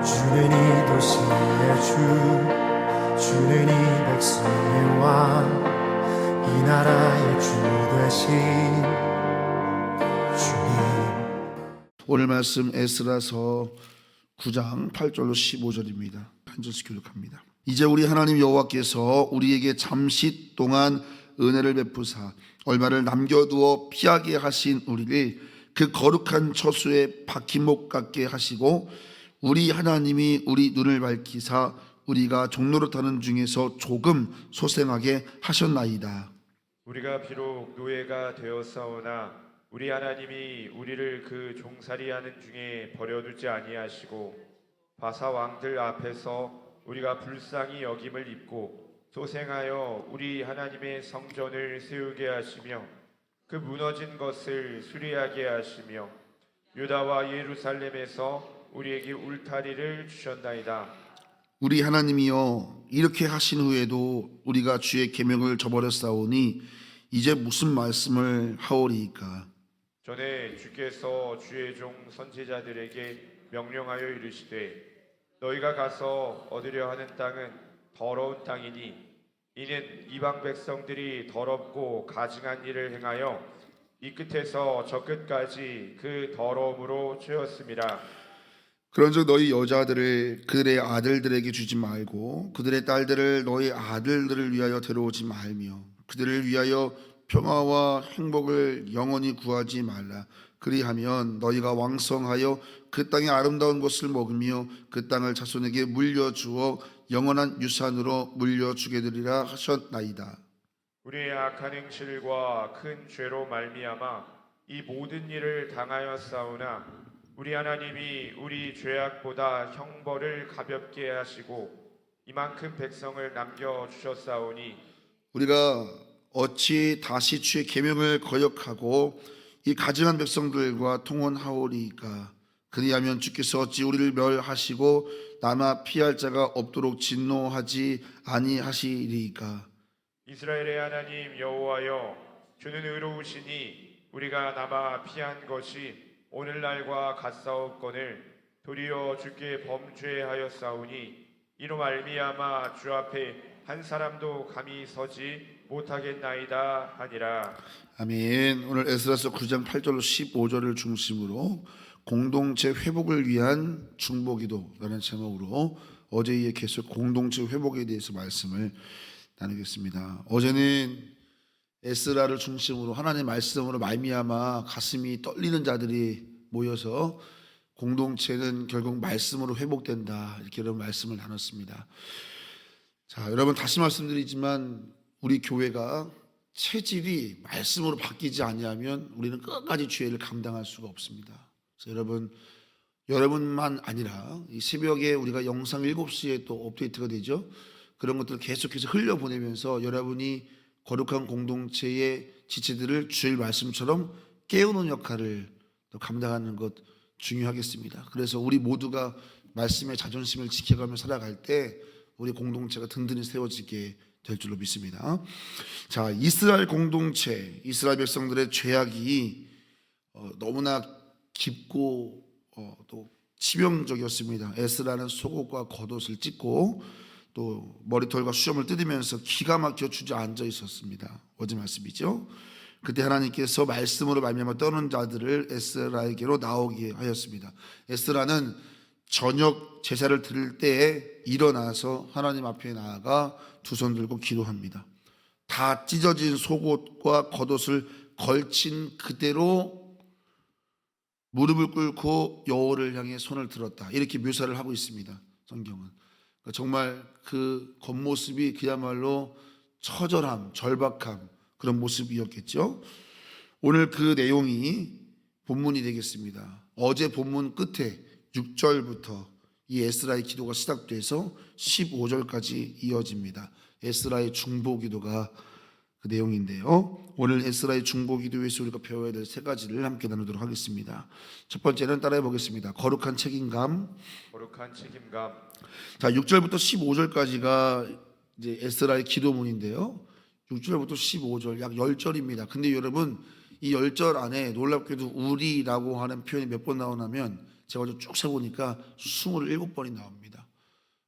주는 이 도시의 주는 이 백성의 왕, 이 나라의 주 되신 주님. 오늘 말씀 에스라서 9장 8절로 15절입니다. 한 절씩 교독합니다. 이제 우리 하나님 여호와께서 우리에게 잠시 동안 은혜를 베푸사 얼마를 남겨두어 피하게 하신 우리를 그 거룩한 처소에 박힌 목 같게 하시고 우리 하나님이 우리 눈을 밝히사 우리가 종노릇하는 중에서 조금 소생하게 하셨나이다. 우리가 비록 노예가 되었사오나 우리 하나님이 우리를 그 종살이하는 중에 버려두지 아니하시고 바사 왕들 앞에서 우리가 불쌍히 여김을 입고 소생하여 우리 하나님의 성전을 세우게 하시며 그 무너진 것을 수리하게 하시며 유다와 예루살렘에서 우리에게 울타리를 주셨나이다. 우리 하나님이여 이렇게 하신 후에도 우리가 주의 계명을 저버렸사오니 이제 무슨 말씀을 하오리이까. 전에 주께서 주의 종 선지자들에게 명령하여 이르시되 너희가 가서 얻으려 하는 땅은 더러운 땅이니 이는 이방 백성들이 더럽고 가증한 일을 행하여 이 끝에서 저 끝까지 그 더러움으로 죄었음이라. 그런즉 너희 여자들을 그들의 아들들에게 주지 말고 그들의 딸들을 너희 아들들을 위하여 데려오지 말며 그들을 위하여 평화와 행복을 영원히 구하지 말라. 그리하면 너희가 왕성하여 그 땅의 아름다운 것을 먹으며 그 땅을 자손에게 물려주어 영원한 유산으로 물려주게 되리라 하셨나이다. 우리의 악한 행실과 큰 죄로 말미암아 이 모든 일을 당하였사오나 우리 하나님이 우리 죄악보다 형벌을 가볍게 하시고 이만큼 백성을 남겨주셨사오니 우리가 어찌 다시 주의 계명을 거역하고 이 가증한 백성들과 통혼하오리이까. 그리하면 주께서 어찌 우리를 멸하시고 남아 피할 자가 없도록 진노하지 아니하시리이까. 이스라엘의 하나님 여호와여 주는 의로우시니 우리가 남아 피한 것이 오늘날과 같사옵거늘 도리어 주께 범죄하였사오니 이로 말미암아 주 앞에 한 사람도 감히 서지 못하겠나이다 하니라. 아멘. 오늘 에스라서 9장 8절로 15절을 중심으로 공동체 회복을 위한 중보기도라는 제목으로 어제 이에 계속 공동체 회복에 대해서 말씀을 나누겠습니다. 어제는 에스라를 중심으로 하나님의 말씀으로 말미암아 가슴이 떨리는 자들이 모여서 공동체는 결국 말씀으로 회복된다, 이렇게 여러분 말씀을 나눴습니다. 자, 여러분 다시 말씀드리지만 우리 교회가 체질이 말씀으로 바뀌지 아니하면 우리는 끝까지 죄를 감당할 수가 없습니다. 그래서 여러분만 아니라 이 새벽에 우리가 영상 7시에 또 업데이트가 되죠. 그런 것들을 계속해서 흘려보내면서 여러분이 거룩한 공동체의 지체들을 주의 말씀처럼 깨우는 역할을 또 감당하는 것 중요하겠습니다. 그래서 우리 모두가 말씀의 자존심을 지켜가며 살아갈 때 우리 공동체가 든든히 세워지게 될 줄로 믿습니다. 자, 이스라엘 공동체, 이스라엘 백성들의 죄악이 너무나 깊고 또 치명적이었습니다. 에스라는 속옷과 겉옷을 찢고 또 머리털과 수염을 뜯으면서 기가 막혀 주저앉아 있었습니다. 어제 말씀이죠. 그때 하나님께서 말씀으로 말미암아 떠는 자들을 에스라에게로 나오게 하였습니다. 에스라는 저녁 제사를 드릴 때에 일어나서 하나님 앞에 나아가 두 손 들고 기도합니다. 다 찢어진 속옷과 겉옷을 걸친 그대로 무릎을 꿇고 여호와를 향해 손을 들었다, 이렇게 묘사를 하고 있습니다. 성경은 그러니까 정말 그 겉모습이 그야말로 처절함, 절박함, 그런 모습이었겠죠. 오늘 그 내용이 본문이 되겠습니다. 어제 본문 끝에 6절부터 이 에스라의 기도가 시작돼서 15절까지 이어집니다. 에스라의 중보기도가 그 내용인데요. 오늘 에스라의 중보기도에서 우리가 배워야 될 세 가지를 함께 나누도록 하겠습니다. 첫 번째는 따라해 보겠습니다. 거룩한 책임감. 거룩한 책임감. 자, 6절부터 15절까지가 이제 에스라의 기도문인데요. 6절부터 15절 약 10절입니다. 근데 여러분 이 10절 안에 놀랍게도 우리라고 하는 표현이 몇 번 나오냐면 제가 어제 쭉 세보니까 27번이 나옵니다.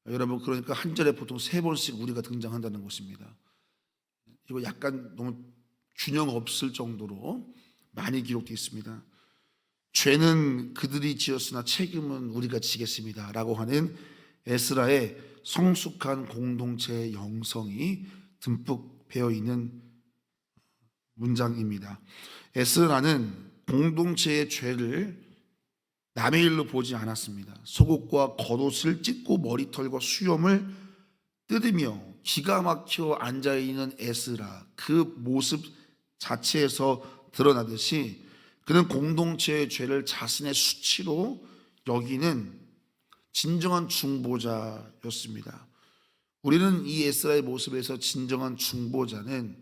여러분, 그러니까 한 절에 보통 3번씩 우리가 등장한다는 것입니다. 이거 약간 너무 균형 없을 정도로 많이 기록되어 있습니다. 죄는 그들이 지었으나 책임은 우리가 지겠습니다 라고 하는 에스라의 성숙한 공동체의 영성이 듬뿍 배어있는 문장입니다. 에스라는 공동체의 죄를 남의 일로 보지 않았습니다. 속옷과 겉옷을 찢고 머리털과 수염을 뜯으며 기가 막혀 앉아있는 에스라, 그 모습 자체에서 드러나듯이 그는 공동체의 죄를 자신의 수치로 여기는 진정한 중보자였습니다. 우리는 이 에스라의 모습에서 진정한 중보자는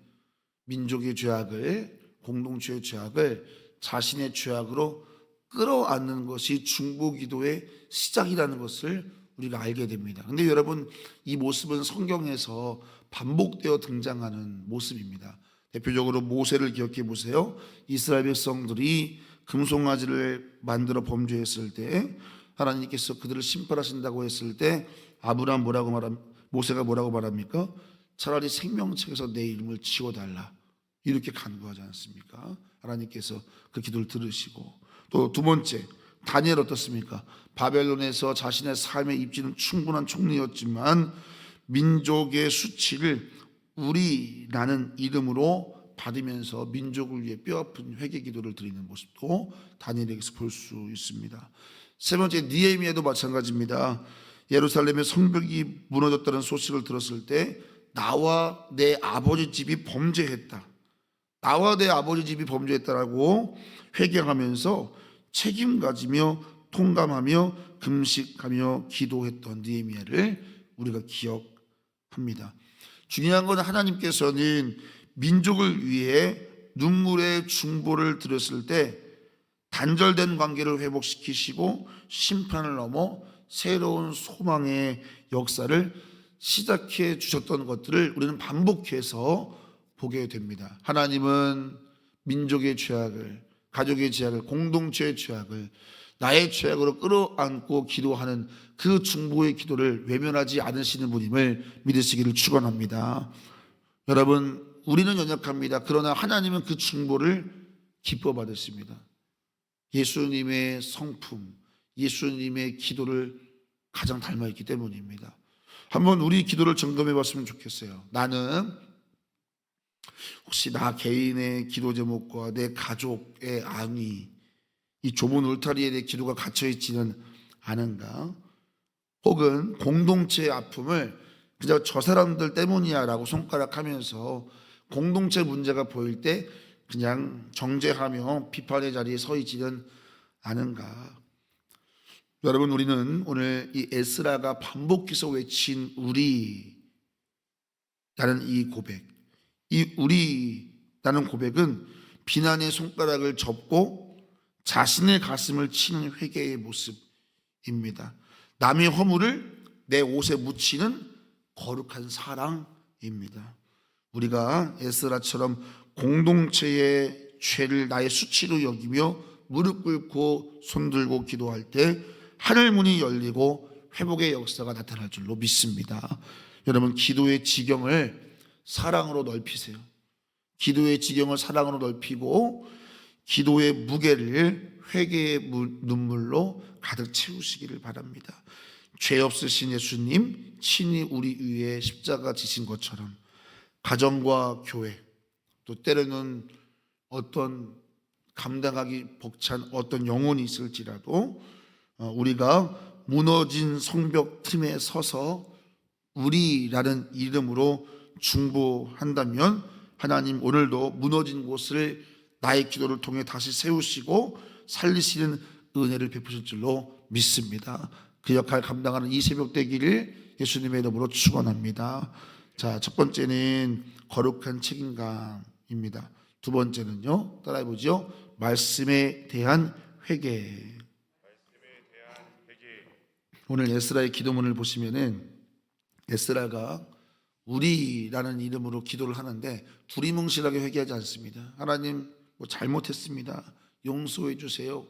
민족의 죄악을, 공동체의 죄악을 자신의 죄악으로 끌어안는 것이 중보기도의 시작이라는 것을 우리가 알게 됩니다. 근데 여러분, 이 모습은 성경에서 반복되어 등장하는 모습입니다. 대표적으로 모세를 기억해 보세요. 이스라엘 백성들이 금송아지를 만들어 범죄했을 때 하나님께서 그들을 심판하신다고 했을 때 모세가 뭐라고 말합니까? 차라리 생명책에서 내 이름을 지워달라, 이렇게 간구하지 않습니까? 하나님께서 그 기도를 들으시고, 또 두 번째, 다니엘 어떻습니까? 바벨론에서 자신의 삶의 입지는 충분한 총리였지만 민족의 수치를 우리라는 이름으로 받으면서 민족을 위해 뼈아픈 회개 기도를 드리는 모습도 다니엘에게서 볼 수 있습니다. 세 번째, 느헤미야도 마찬가지입니다. 예루살렘의 성벽이 무너졌다는 소식을 들었을 때 나와 내 아버지 집이 범죄했다, 나와 내 아버지 집이 범죄했다라고 회개하면서 책임 가지며 통감하며 금식하며 기도했던 느헤미야를 우리가 기억합니다. 중요한 건 하나님께서는 민족을 위해 눈물의 중보를 드렸을 때 단절된 관계를 회복시키시고 심판을 넘어 새로운 소망의 역사를 시작해 주셨던 것들을 우리는 반복해서 보게 됩니다. 하나님은 민족의 죄악을, 가족의 죄악을, 공동체의 죄악을 나의 죄악으로 끌어안고 기도하는 그 중보의 기도를 외면하지 않으시는 분임을 믿으시기를 축원합니다. 여러분, 우리는 연약합니다. 그러나 하나님은 그 중보를 기뻐 받으십니다. 예수님의 성품, 예수님의 기도를 가장 닮아있기 때문입니다. 한번 우리 기도를 점검해 봤으면 좋겠어요. 나는 혹시 나 개인의 기도 제목과 내 가족의 안위, 이 좁은 울타리에 내 기도가 갇혀있지는 않은가? 혹은 공동체의 아픔을 그저 저 사람들 때문이야 라고 손가락하면서 공동체 문제가 보일 때 그냥 정죄하며 비판의 자리에 서 있지는 않은가? 여러분, 우리는 오늘 이 에스라가 반복해서 외친 우리라는 이 고백, 이 우리라는 고백은 비난의 손가락을 접고 자신의 가슴을 치는 회개의 모습입니다. 남의 허물을 내 옷에 묻히는 거룩한 사랑입니다. 우리가 에스라처럼 공동체의 죄를 나의 수치로 여기며 무릎 꿇고 손들고 기도할 때 하늘 문이 열리고 회복의 역사가 나타날 줄로 믿습니다. 여러분, 기도의 지경을 사랑으로 넓히세요. 기도의 지경을 사랑으로 넓히고 기도의 무게를 회개의 눈물로 가득 채우시기를 바랍니다. 죄 없으신 예수님 친히 우리 위에 십자가 지신 것처럼 가정과 교회, 또 때로는 어떤 감당하기 벅찬 어떤 영혼이 있을지라도 우리가 무너진 성벽 틈에 서서 우리라는 이름으로 중보한다면 하나님 오늘도 무너진 곳을 나의 기도를 통해 다시 세우시고 살리시는 은혜를 베푸실 줄로 믿습니다. 그 역할 감당하는 이 새벽 되기를 예수님의 이름으로 축원합니다. 자, 첫 번째는 거룩한 책임감입니다. 두 번째는요, 따라해보죠. 말씀에 대한 회개. 오늘 에스라의 기도문을 보시면은 에스라가 우리라는 이름으로 기도를 하는데 두리뭉실하게 회개하지 않습니다. 하나님, 뭐 잘못했습니다, 용서해 주세요,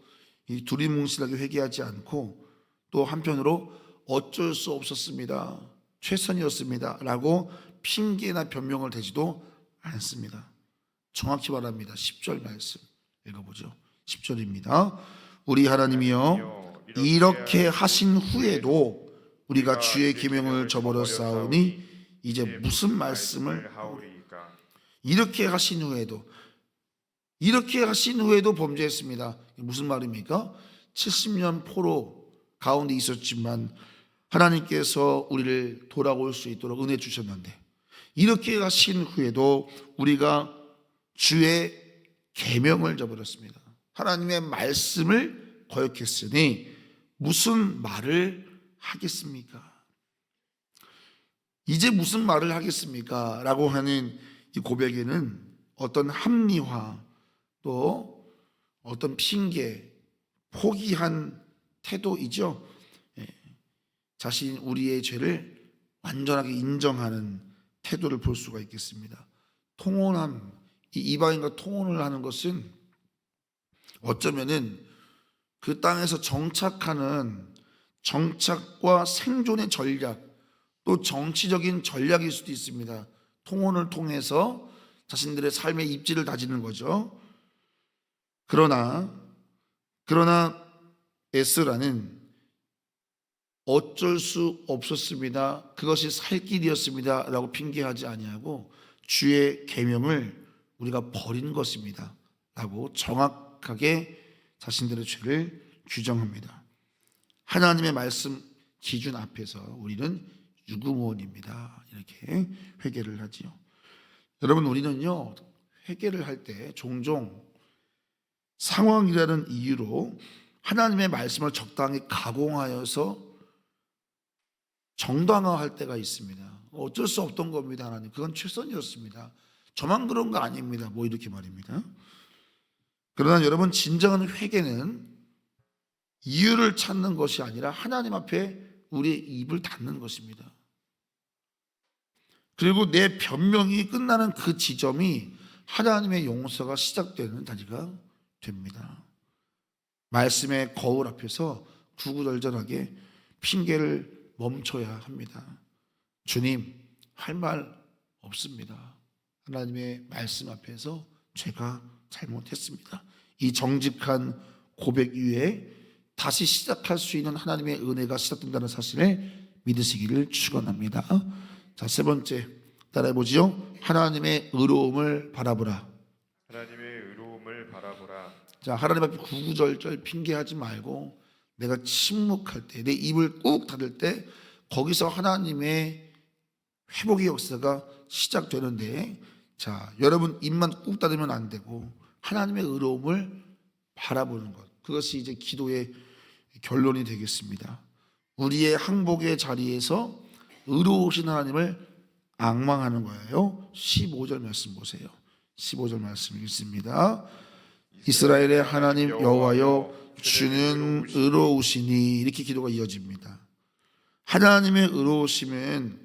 이 두리뭉실하게 회개하지 않고 또 한편으로 어쩔 수 없었습니다, 최선이었습니다 라고 핑계나 변명을 대지도 않습니다. 정확히 말합니다. 10절 말씀 읽어보죠. 10절입니다. 우리 하나님이여 이렇게 하신 후에도 우리가 주의 계명을 저버려 싸우니 이제 무슨 말씀을 하오리이까. 이렇게 하신 후에도 범죄했습니다. 무슨 말입니까? 70년 포로 가운데 있었지만 하나님께서 우리를 돌아올 수 있도록 은혜 주셨는데 이렇게 하신 후에도 우리가 주의 계명을 저버렸습니다. 하나님의 말씀을 거역했으니 무슨 말을 하겠습니까? 이제 무슨 말을 하겠습니까? 라고 하는 이 고백에는 어떤 합리화 또 어떤 핑계, 포기한 태도이죠. 자신 우리의 죄를 완전하게 인정하는 태도를 볼 수가 있겠습니다. 통혼함, 이 이방인과 통혼을 하는 것은 어쩌면은 그 땅에서 정착하는 정착과 생존의 전략 또 정치적인 전략일 수도 있습니다. 통혼을 통해서 자신들의 삶의 입지를 다지는 거죠. 그러나 에스라는 어쩔 수 없었습니다, 그것이 살 길이었습니다 라고 핑계하지 아니하고 주의 계명을 우리가 버린 것입니다 라고 정확하게 자신들의 죄를 규정합니다. 하나님의 말씀 기준 앞에서 우리는 유구무원입니다 이렇게 회개를 하지요. 여러분, 우리는요 회개를 할 때 종종 상황이라는 이유로 하나님의 말씀을 적당히 가공하여서 정당화할 때가 있습니다. 어쩔 수 없던 겁니다 하나님, 그건 최선이었습니다, 저만 그런 거 아닙니다, 뭐 이렇게 말입니다. 그러나 여러분, 진정한 회개는 이유를 찾는 것이 아니라 하나님 앞에 우리의 입을 닫는 것입니다. 그리고 내 변명이 끝나는 그 지점이 하나님의 용서가 시작되는 자리가 됩니다. 말씀의 거울 앞에서 구구절절하게 핑계를 멈춰야 합니다. 주님, 할 말 없습니다. 하나님의 말씀 앞에서 제가 잘못했습니다. 이 정직한 고백 위에 다시 시작할 수 있는 하나님의 은혜가 시작된다는 사실을 믿으시기를 축원합니다. 자, 세 번째 따라해보지요. 하나님의 의로움을 바라보라. 하나님의 의로움을 바라보라. 자, 하나님 앞에 구구절절 핑계하지 말고 내가 침묵할 때, 내 입을 꾹 닫을 때 거기서 하나님의 회복의 역사가 시작되는데, 자, 여러분 입만 꾹 닫으면 안 되고 하나님의 의로움을 바라보는 것, 그것이 이제 기도의 결론이 되겠습니다. 우리의 항복의 자리에서 의로우신 하나님을 앙망하는 거예요. 15절 말씀 보세요. 15절 말씀 읽습니다. 이스라엘의 하나님 여호와여, 주는 의로우시니, 이렇게 기도가 이어집니다. 하나님의 의로우심은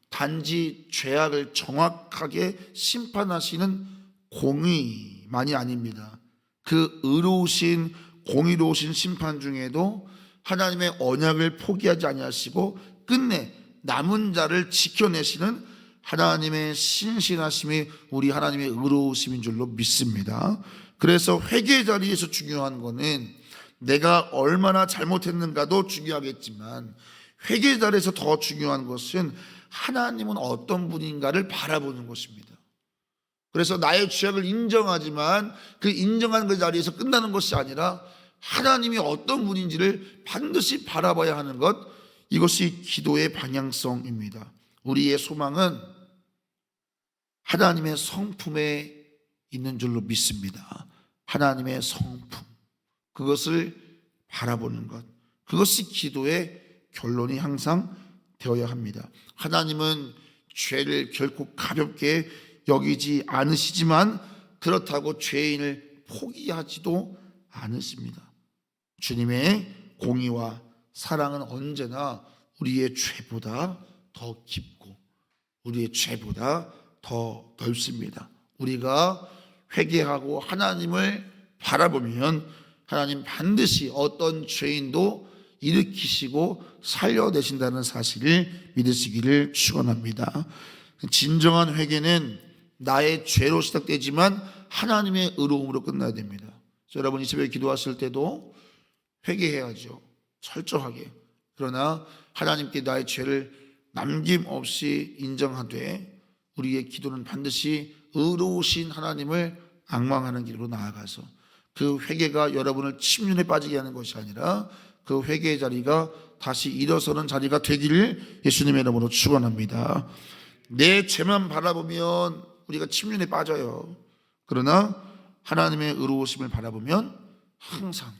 단지 죄악을 정확하게 심판하시는 공의만이 아닙니다. 그 의로우신 공의로우신 심판 중에도 하나님의 언약을 포기하지 아니하시고 끝내 남은 자를 지켜내시는 하나님의 신실하심이 우리 하나님의 의로우심인 줄로 믿습니다. 그래서 회개 자리에서 중요한 거는 내가 얼마나 잘못했는가도 중요하겠지만 회개 자리에서 더 중요한 것은 하나님은 어떤 분인가를 바라보는 것입니다. 그래서 나의 죄악을 인정하지만 그 인정하는 그 자리에서 끝나는 것이 아니라 하나님이 어떤 분인지를 반드시 바라봐야 하는 것, 이것이 기도의 방향성입니다. 우리의 소망은 하나님의 성품에 있는 줄로 믿습니다. 하나님의 성품, 그것을 바라보는 것, 그것이 기도의 결론이 항상 되어야 합니다. 하나님은 죄를 결코 가볍게 여기지 않으시지만 그렇다고 죄인을 포기하지도 않으십니다. 주님의 공의와 사랑은 언제나 우리의 죄보다 더 깊고 우리의 죄보다 더 넓습니다. 우리가 회개하고 하나님을 바라보면 하나님 반드시 어떤 죄인도 일으키시고 살려내신다는 사실을 믿으시기를 축원합니다. 진정한 회개는 나의 죄로 시작되지만 하나님의 의로움으로 끝나야 됩니다. 여러분 이 새벽에 기도하실 때도 회개해야죠. 철저하게. 그러나 하나님께 나의 죄를 남김없이 인정하되 우리의 기도는 반드시 의로우신 하나님을 앙망하는 길로 나아가서 그 회개가 여러분을 침륜에 빠지게 하는 것이 아니라 그 회개의 자리가 다시 일어서는 자리가 되기를 예수님의 이름으로 축원합니다. 내 죄만 바라보면 우리가 침륜에 빠져요. 그러나 하나님의 의로우심을 바라보면 항상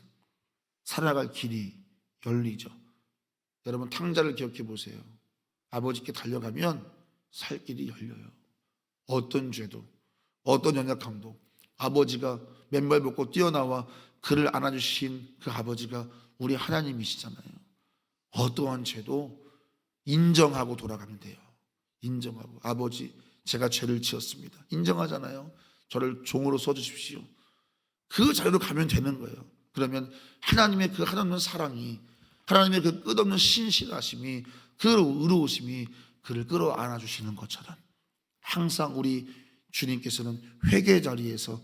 살아갈 길이 열리죠. 여러분 탕자를 기억해 보세요. 아버지께 달려가면 살 길이 열려요. 어떤 죄도 어떤 연약함도 아버지가 맨발 벗고 뛰어나와 그를 안아주신 그 아버지가 우리 하나님이시잖아요. 어떠한 죄도 인정하고 돌아가면 돼요. 인정하고 아버지 제가 죄를 지었습니다. 인정하잖아요. 저를 종으로 써주십시오. 그 자리로 가면 되는 거예요. 그러면 하나님의 그 한없는 사랑이 하나님의 그 끝없는 신실하심이 그 의로우심이 그를 끌어안아 주시는 것처럼 항상 우리 주님께서는 회개 자리에서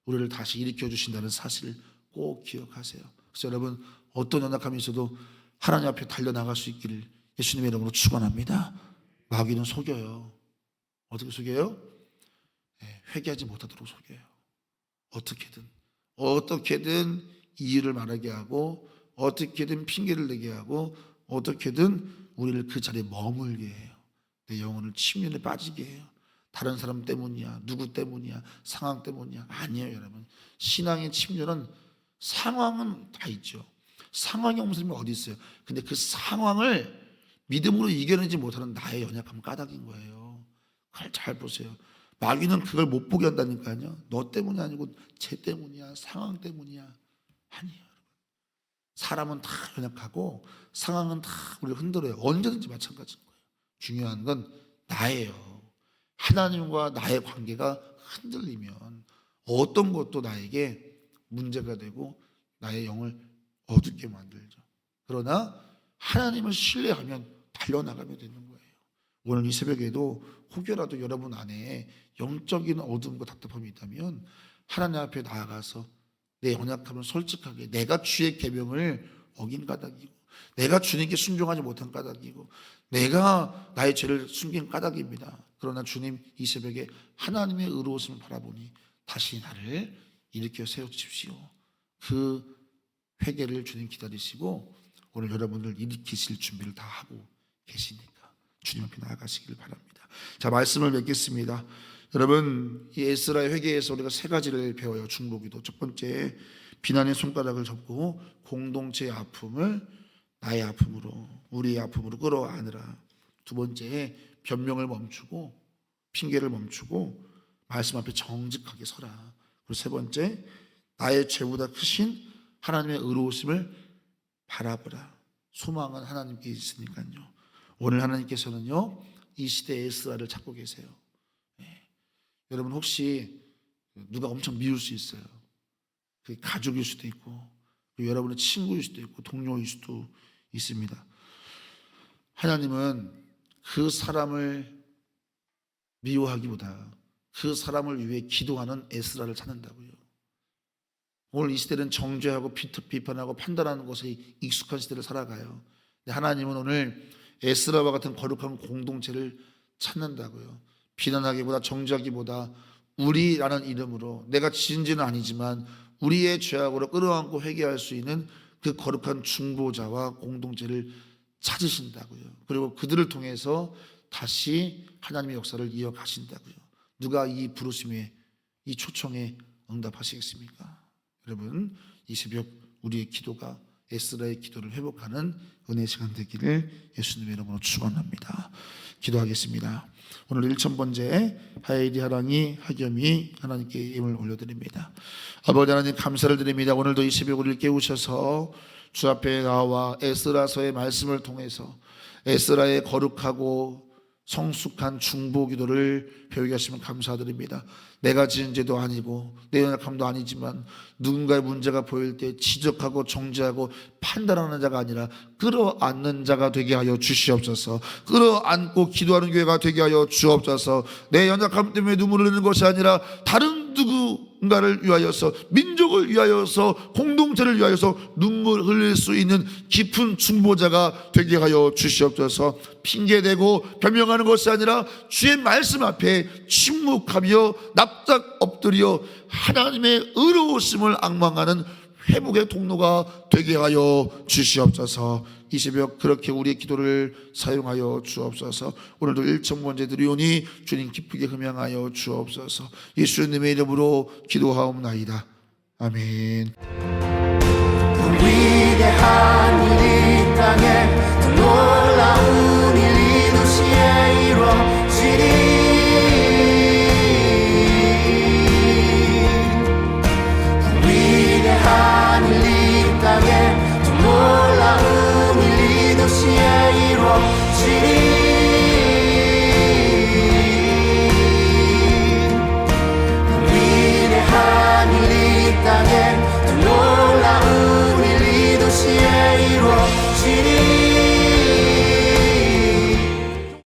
우리를 다시 일으켜 주신다는 사실을 꼭 기억하세요. 그래서 여러분 어떤 연약함이 있어도 하나님 앞에 달려나갈 수 있기를 예수님의 이름으로 축원합니다. 마귀는 속여요. 어떻게 속여요? 회개하지 못하도록 속여요. 어떻게든 이유를 말하게 하고 어떻게든 핑계를 대게 하고 어떻게든 우리를 그 자리에 머물게 해요. 내 영혼을 침륜에 빠지게 해요. 다른 사람 때문이야, 누구 때문이야, 상황 때문이야. 아니에요 여러분. 신앙의 침륜은 상황은 다 있죠. 상황이 없는 사람이 어디 있어요. 근데 그 상황을 믿음으로 이겨내지 못하는 나의 연약함 까닭인 거예요. 그걸 잘 보세요. 마귀는 그걸 못 보게 한다니까요. 너 때문이 아니고 쟤 때문이야, 상황 때문이야. 아니에요. 사람은 다 연약하고 상황은 다 우리를 흔들어요. 언제든지 마찬가지인 거예요. 중요한 건 나예요. 하나님과 나의 관계가 흔들리면 어떤 것도 나에게 문제가 되고 나의 영을 어둡게 만들죠. 그러나 하나님을 신뢰하면 달려나가면 되는 거예요. 오늘 이 새벽에도 혹여라도 여러분 안에 영적인 어둠과 답답함이 있다면 하나님 앞에 나아가서 내 연약함을 솔직하게 내가 주의 계명을 어긴 까닭이고 내가 주님께 순종하지 못한 까닭이고 내가 나의 죄를 숨긴 까닭입니다. 그러나 주님 이 새벽에 하나님의 의로우심을 바라보니 다시 나를 일으켜 세워주십시오. 그 회개를 주님 기다리시고 오늘 여러분을 일으키실 준비를 다 하고 계시니까 주님 앞에 나아가시기를 바랍니다. 자, 말씀을 맺겠습니다. 여러분 이 에스라의 회개에서 우리가 세 가지를 배워요. 중보기도. 첫 번째, 비난의 손가락을 접고 공동체의 아픔을 나의 아픔으로 우리의 아픔으로 끌어안으라. 두 번째, 변명을 멈추고 핑계를 멈추고 말씀 앞에 정직하게 서라. 그리고 세 번째, 나의 죄보다 크신 하나님의 의로우심을 바라보라. 소망은 하나님께 있으니까요. 오늘 하나님께서는요 이 시대의 에스라를 찾고 계세요. 여러분 혹시 누가 엄청 미울 수 있어요. 그게 가족일 수도 있고 여러분의 친구일 수도 있고 동료일 수도 있습니다. 하나님은 그 사람을 미워하기보다 그 사람을 위해 기도하는 에스라를 찾는다고요. 오늘 이 시대는 정죄하고 비판하고 판단하는 것에 익숙한 시대를 살아가요. 근데 하나님은 오늘 에스라와 같은 거룩한 공동체를 찾는다고요. 비난하기보다 정죄하기보다 우리라는 이름으로 내가 지은지는 아니지만 우리의 죄악으로 끌어안고 회개할 수 있는 그 거룩한 중보자와 공동체를 찾으신다고요. 그리고 그들을 통해서 다시 하나님의 역사를 이어가신다고요. 누가 이 부르심에 이 초청에 응답하시겠습니까? 여러분 이 새벽 우리의 기도가 에스라의 기도를 회복하는 은혜의 시간 되기를 예수님의 이름으로 축원합니다. 기도하겠습니다. 오늘 1000번째 하엘이 하랑이 하겸이 하나님께 힘을 올려드립니다. 아버지 하나님 감사를 드립니다. 오늘도 이 새벽 우리를 깨우셔서 주 앞에 나와 에스라서의 말씀을 통해서 에스라의 거룩하고 성숙한 중보기도를 배우게 하시면 감사드립니다. 내가 지은 죄도 아니고 내 연약함도 아니지만 누군가의 문제가 보일 때 지적하고 정죄하고 판단하는 자가 아니라 끌어안는 자가 되게 하여 주시옵소서. 끌어안고 기도하는 교회가 되게 하여 주옵소서. 내 연약함 때문에 눈물을 흘리는 것이 아니라 다른 누군가를 위하여서, 민족을 위하여서, 공동체를 위하여서 눈물 흘릴 수 있는 깊은 중보자가 되게 하여 주시옵소서. 핑계대고 변명하는 것이 아니라 주의 말씀 앞에 침묵하며 납작 엎드려 하나님의 의로우심을 앙망하는 회복의 통로가 되게 하여 주시옵소서. 이 새벽 그렇게 우리의 기도를 사용하여 주옵소서. 오늘도 1,000번째 드리오니 주님 기쁘게 흠양하여 주옵소서. 예수님의 이름으로 기도하옵나이다. 아멘. 위대한 일이 땅에 더 놀라운 일이 도시에 이루어지리. 위대한 일이 땅에 더 놀라운 일이 도시에 이루어지리.